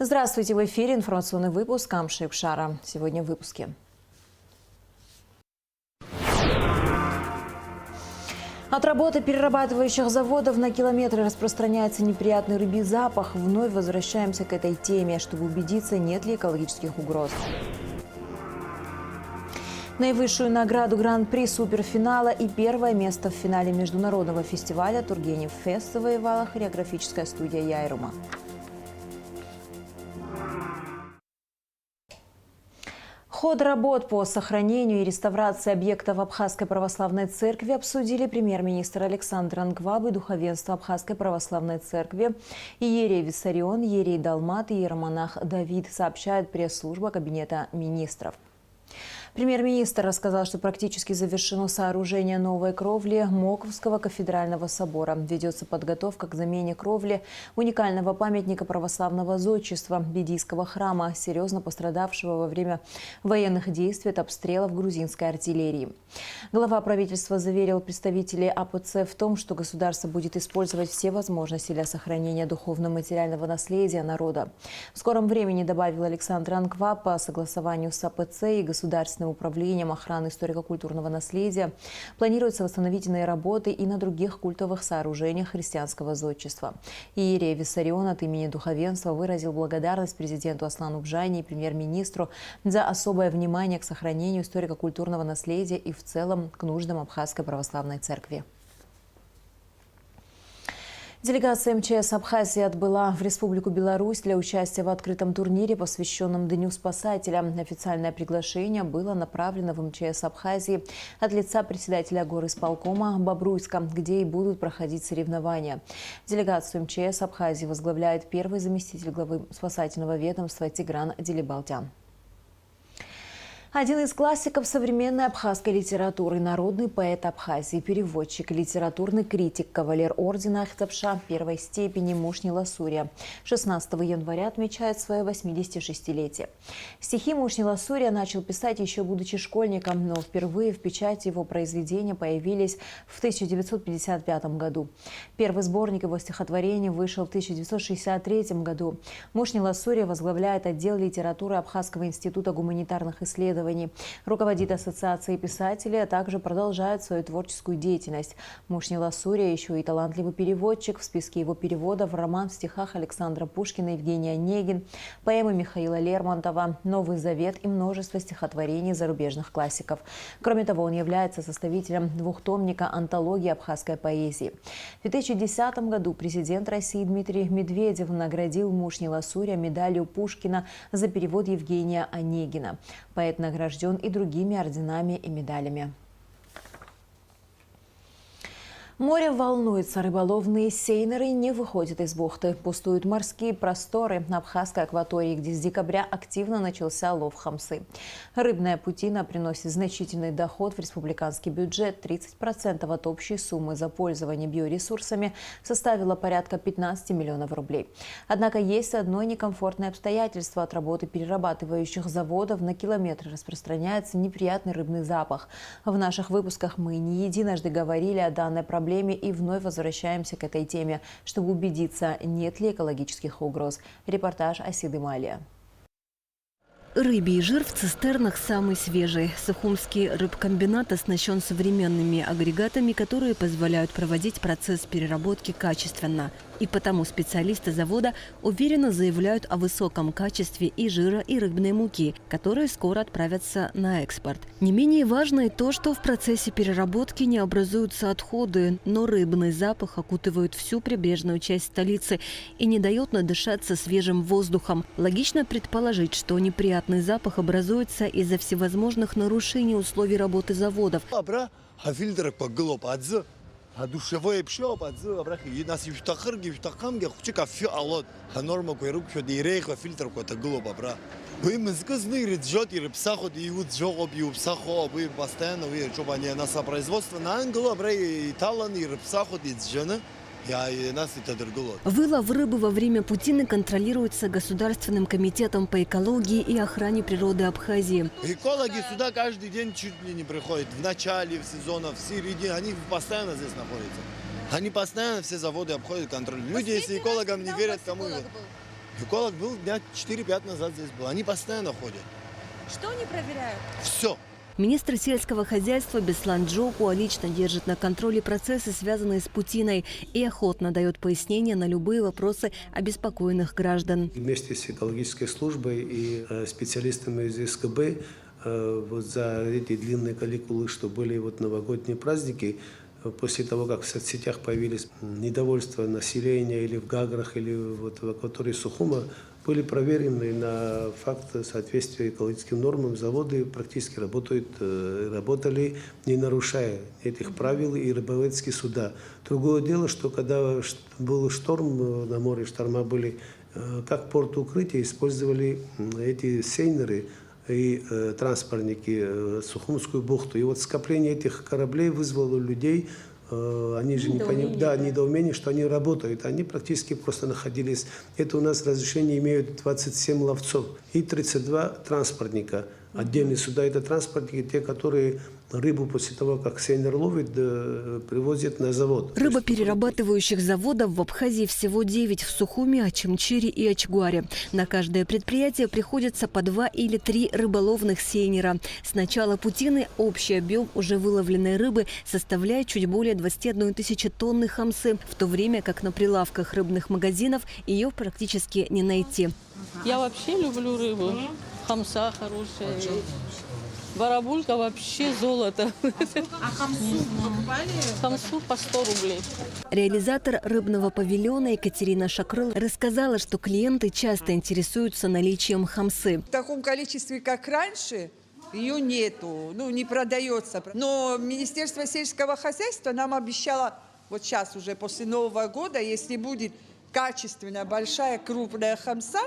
Здравствуйте, в эфире информационный выпуск Камши Пшара. Сегодня в выпуске. От работы перерабатывающих заводов на километры распространяется неприятный рыбий запах. Вновь возвращаемся к этой теме, чтобы убедиться, нет ли экологических угроз. Наивысшую награду Гран-при суперфинала и первое место в финале международного фестиваля Тургенев Фест завоевала хореографическая студия Яйрума. Ход работ по сохранению и реставрации объектов Абхазской православной церкви обсудили премьер-министр Александр Ангваб и духовенство Абхазской православной церкви, иерей Виссарион, иерей Далмат и иеромонах Давид, сообщает пресс-служба Кабинета министров. Премьер-министр рассказал, что практически завершено сооружение новой кровли Моковского кафедрального собора. Ведется подготовка к замене кровли уникального памятника православного зодчества Бедийского храма, серьезно пострадавшего во время военных действий от обстрелов грузинской артиллерии. Глава правительства заверил представителей АПЦ в том, что государство будет использовать все возможности для сохранения духовно-материального наследия народа. В скором времени, добавил Александр Ангваб, по согласованию с АПЦ и Государственным управлением охраны историко-культурного наследия планируется восстановительные работы и на других культовых сооружениях христианского зодчества. Иерей Виссарион от имени духовенства выразил благодарность президенту Аслану Бжани и премьер-министру за особое внимание к сохранению историко-культурного наследия и в целом к нуждам Абхазской православной церкви. Делегация МЧС Абхазии отбыла в Республику Беларусь для участия в открытом турнире, посвященном Дню спасателя. Официальное приглашение было направлено в МЧС Абхазии от лица председателя горисполкома Бобруйска, где и будут проходить соревнования. Делегацию МЧС Абхазии возглавляет первый заместитель главы спасательного ведомства Тигран Делибалтян. Один из классиков современной абхазской литературы, народный поэт Абхазии, переводчик, литературный критик, кавалер ордена Ахтапша первой степени Мушни Ласурия 16 января отмечает свое 86-летие. Стихи Мушни Ласурия начал писать еще будучи школьником, но впервые в печати его произведения появились в 1955 году. Первый сборник его стихотворений вышел в 1963 году. Мушни Ласурия возглавляет отдел литературы Абхазского института гуманитарных исследований, руководит ассоциацией писателей, а также продолжает свою творческую деятельность. Мушни Ласурия еще и талантливый переводчик. В списке его переводов роман в стихах Александра Пушкина, Евгений Онегин, поэмы Михаила Лермонтова, Новый Завет и множество стихотворений зарубежных классиков. Кроме того, он является составителем двухтомника антологии абхазской поэзии. В 2010 году президент России Дмитрий Медведев наградил Мушни Ласурия медалью Пушкина за перевод Евгения Онегина. Поэт награжден и другими орденами и медалями. Море волнуется, рыболовные сейнеры не выходят из бухты. Пустуют морские просторы на абхазской акватории, где с декабря активно начался лов хамсы. Рыбная путина приносит значительный доход в республиканский бюджет. 30% от общей суммы за пользование биоресурсами составило порядка 15 миллионов рублей. Однако есть одно некомфортное обстоятельство. От работы перерабатывающих заводов на километры распространяется неприятный рыбный запах. В наших выпусках мы не единожды говорили о данной проблеме и вновь возвращаемся к этой теме, чтобы убедиться, нет ли экологических угроз. Репортаж Асиды Малия. Рыбий жир в цистернах самый свежий. Сухумский рыбкомбинат оснащен современными агрегатами, которые позволяют проводить процесс переработки качественно. И потому специалисты завода уверенно заявляют о высоком качестве и жира, и рыбной муки, которые скоро отправятся на экспорт. Не менее важно и то, что в процессе переработки не образуются отходы, но рыбный запах окутывает всю прибрежную часть столицы и не дает надышаться свежим воздухом. Логично предположить, что неприятный запах образуется из-за всевозможных нарушений условий работы заводов. А душевое пшё подзы абрахи и нас юштахырги юштахамги хучика фи алот а норма койрук фё дирейх фильтр кота глоба бра вы мызгызны рыджот и рыбсахот и вот жогоб и псахо вы постоянно вы чобание на производство на англо бра и талан и рыбсахот и джана. Вылов рыбы во время путины контролируется Государственным комитетом по экологии и охране природы Абхазии. Экологи сюда каждый день чуть ли не приходят. В начале сезона, в середине. Они постоянно здесь находятся. Они постоянно все заводы обходят контроль. Люди, если экологам не верят, кому... Эколог был дня 4-5 назад здесь был. Они постоянно ходят. Что они проверяют? Все. Министр сельского хозяйства Беслан Джопуа лично держит на контроле процессы, связанные с путиной, и охотно дает пояснения на любые вопросы обеспокоенных граждан. Вместе с экологической службой и специалистами из СКБ вот за эти длинные каникулы, что были вот новогодние праздники, после того, как в соцсетях появились недовольство населения или в Гаграх, или вот в акватории Сухума, были проверены на факт соответствия экологическим нормам. Заводы практически работали, не нарушая этих правил, и рыболовецкие суда. Другое дело, что когда был шторм на море, шторма были, как порт укрытия использовали эти сейнеры и транспортники Сухумскую бухту. И вот скопление этих кораблей вызвало у людей, они же не понимают, недоумение, что они работают. Они практически просто находились. Это у нас разрешение имеют 27 ловцов и 32 транспортника. Отдельные суда – это транспортники, те, которые рыбу после того, как сейнер ловит, привозят на завод. Рыбоперерабатывающих заводов в Абхазии всего 9 в Сухуми, Ачимчире и Ачгуаре. На каждое предприятие приходится по 2 или 3 рыболовных сейнера. С начала путины общий объем уже выловленной рыбы составляет чуть более 21 тысячи тонны хамсы, в то время как на прилавках рыбных магазинов ее практически не найти. Я вообще люблю рыбу. Хамса хорошая. Барабулька вообще золото. А хамсу покупали? Хамсу по 100 рублей. Реализатор рыбного павильона Екатерина Шакрыл рассказала, что клиенты часто интересуются наличием хамсы. В таком количестве, как раньше, ее нету, не продается. Но Министерство сельского хозяйства нам обещало, вот сейчас уже после Нового года, если будет качественная, большая, крупная хамса,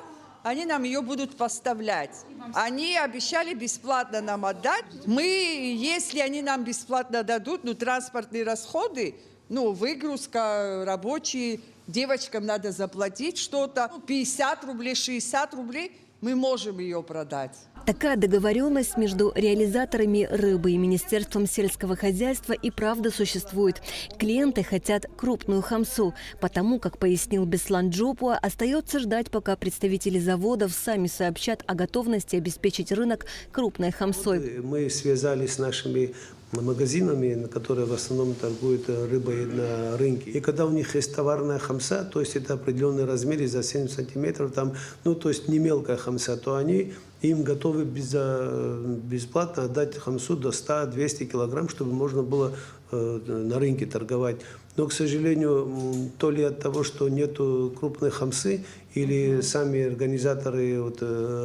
они нам ее будут поставлять. Они обещали бесплатно нам отдать. Если они нам бесплатно дадут, транспортные расходы, выгрузка, рабочие, девочкам надо заплатить что-то, 50 рублей, 60 рублей, мы можем ее продать. Такая договоренность между реализаторами рыбы и Министерством сельского хозяйства и правда существует. Клиенты хотят крупную хамсу, потому, как пояснил Беслан Джопуа, остается ждать, пока представители заводов сами сообщат о готовности обеспечить рынок крупной хамсой. Мы связались с нашими магазинами, которые в основном торгуют рыбой на рынке. И когда у них есть товарная хамса, то есть это определенный размер за 7 сантиметров, то есть не мелкая хамса, то они им готовы бесплатно отдать хамсу до 100-200 килограмм, чтобы можно было на рынке торговать. Но, к сожалению, то ли от того, что нет крупной хамсы, или сами организаторы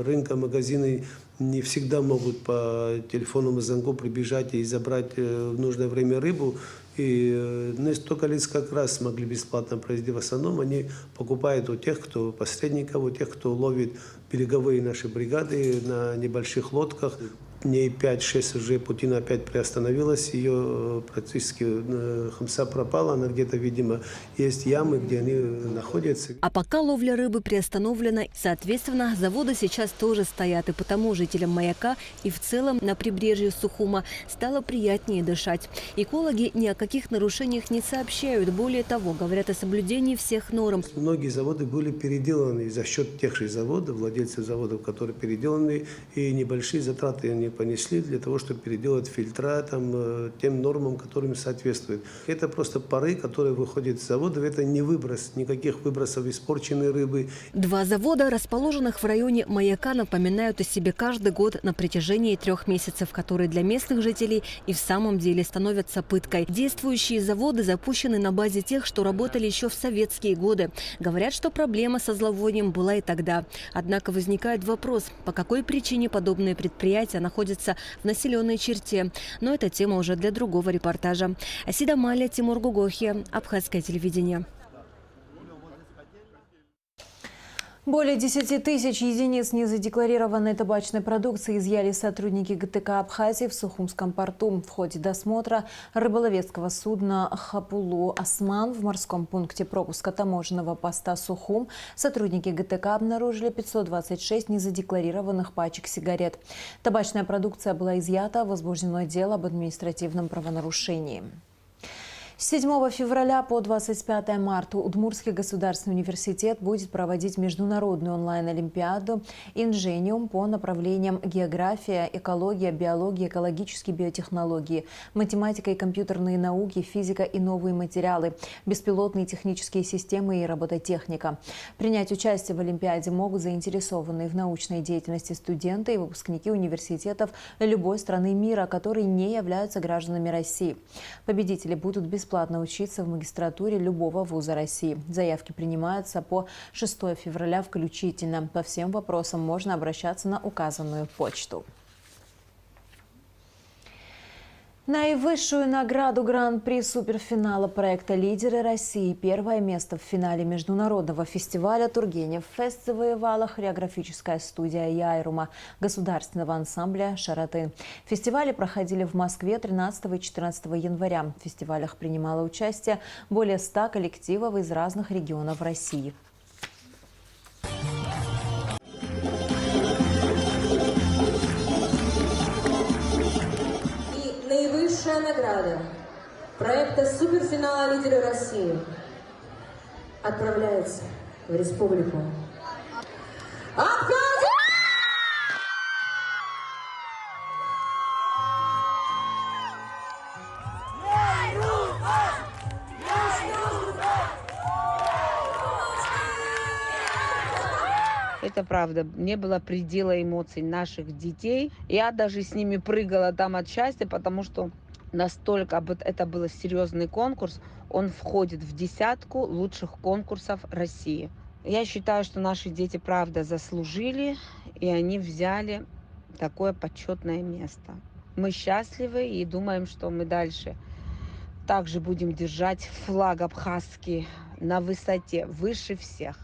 рынка, магазины не всегда могут по телефонному звонку прибежать и забрать в нужное время рыбу. И несколько лиц как раз смогли бесплатно произвести. В основном они покупают у тех, кто посредников, у тех, кто ловит береговые наши бригады на небольших лодках. Дней 5-6 уже путина опять приостановилась, ее практически хамса пропала, она где-то, видимо, есть ямы, где они находятся. А пока ловля рыбы приостановлена, соответственно, заводы сейчас тоже стоят, и потому жителям Маяка и в целом на прибрежье Сухума стало приятнее дышать. Экологи ни о каких нарушениях не сообщают, более того, говорят о соблюдении всех норм. Многие заводы были переделаны за счет тех же заводов, владельцев заводов, которые переделаны, и небольшие затраты они понесли для того, чтобы переделать фильтра тем нормам, которым соответствует. Это просто пары, которые выходят из заводов. Это не выброс, никаких выбросов испорченной рыбы. 2 завода, расположенных в районе Маяка, напоминают о себе каждый год на протяжении 3 месяцев, которые для местных жителей и в самом деле становятся пыткой. Действующие заводы запущены на базе тех, что работали еще в советские годы. Говорят, что проблема со зловонием была и тогда. Однако возникает вопрос, по какой причине подобные предприятия находятся в населенной черте. Но это тема уже для другого репортажа. Асида Маля, Тимур Гугохи, Абхазское телевидение. Более 10 тысяч единиц незадекларированной табачной продукции изъяли сотрудники ГТК Абхазии в Сухумском порту. В ходе досмотра рыболовецкого судна «Хапулу Осман» в морском пункте пропуска таможенного поста Сухум сотрудники ГТК обнаружили 526 незадекларированных пачек сигарет. Табачная продукция была изъята, возбуждено дело об административном правонарушении. С 7 февраля по 25 марта Удмуртский государственный университет будет проводить международную онлайн-олимпиаду «Инжениум» по направлениям география, экология, биология, экологические биотехнологии, математика и компьютерные науки, физика и новые материалы, беспилотные технические системы и робототехника. Принять участие в олимпиаде могут заинтересованные в научной деятельности студенты и выпускники университетов любой страны мира, которые не являются гражданами России. Победители будут бесплатно учиться в магистратуре любого вуза России. Заявки принимаются по 6 февраля включительно. По всем вопросам можно обращаться на указанную почту. Наивысшую награду Гран-при суперфинала проекта «Лидеры России» первое место в финале международного фестиваля «Тургенев Фест» завоевала хореографическая студия Яйрума государственного ансамбля «Шаратын». Фестивали проходили в Москве 13 и 14 января. В фестивалях принимало участие более 100 коллективов из разных регионов России. Наивысшая награда проекта суперфинала «Лидеры России» отправляется в Республику Абхазия! Это правда, не было предела эмоций наших детей. Я даже с ними прыгала там от счастья, потому что настолько это был серьезный конкурс. Он входит в 10 лучших конкурсов России. Я считаю, что наши дети правда заслужили, и они взяли такое почетное место. Мы счастливы и думаем, что мы дальше также будем держать флаг абхазский на высоте, выше всех.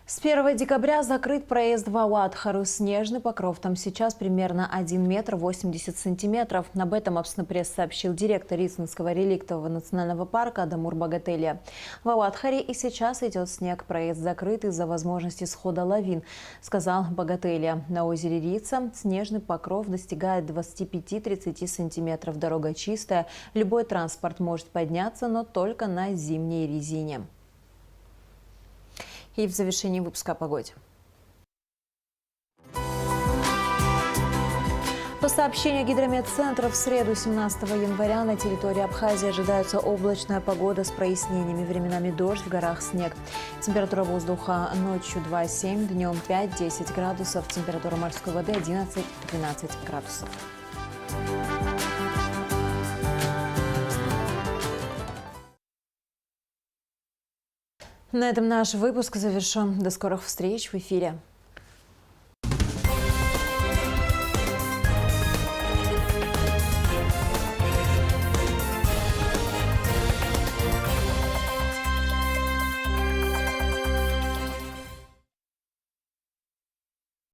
С 1 декабря закрыт проезд в Ауатхару. Снежный покров там сейчас примерно 1 метр 80 сантиметров. Об этом Апснопресс сообщил директор Рицинского реликтового национального парка Адамур Багателия. В Ауатхаре и сейчас идет снег. Проезд закрыт из-за возможности схода лавин, сказал Багателия. На озере Рица снежный покров достигает 25-30 сантиметров. Дорога чистая. Любой транспорт может подняться, но только на зимней резине. И в завершении выпуска о погоде. По сообщению Гидрометцентра, в среду 17 января на территории Абхазии ожидается облачная погода с прояснениями, временами дождь, в горах снег. Температура воздуха ночью 2,7, днем 5-10 градусов, температура морской воды 11-12 градусов. На этом наш выпуск завершен. До скорых встреч в эфире.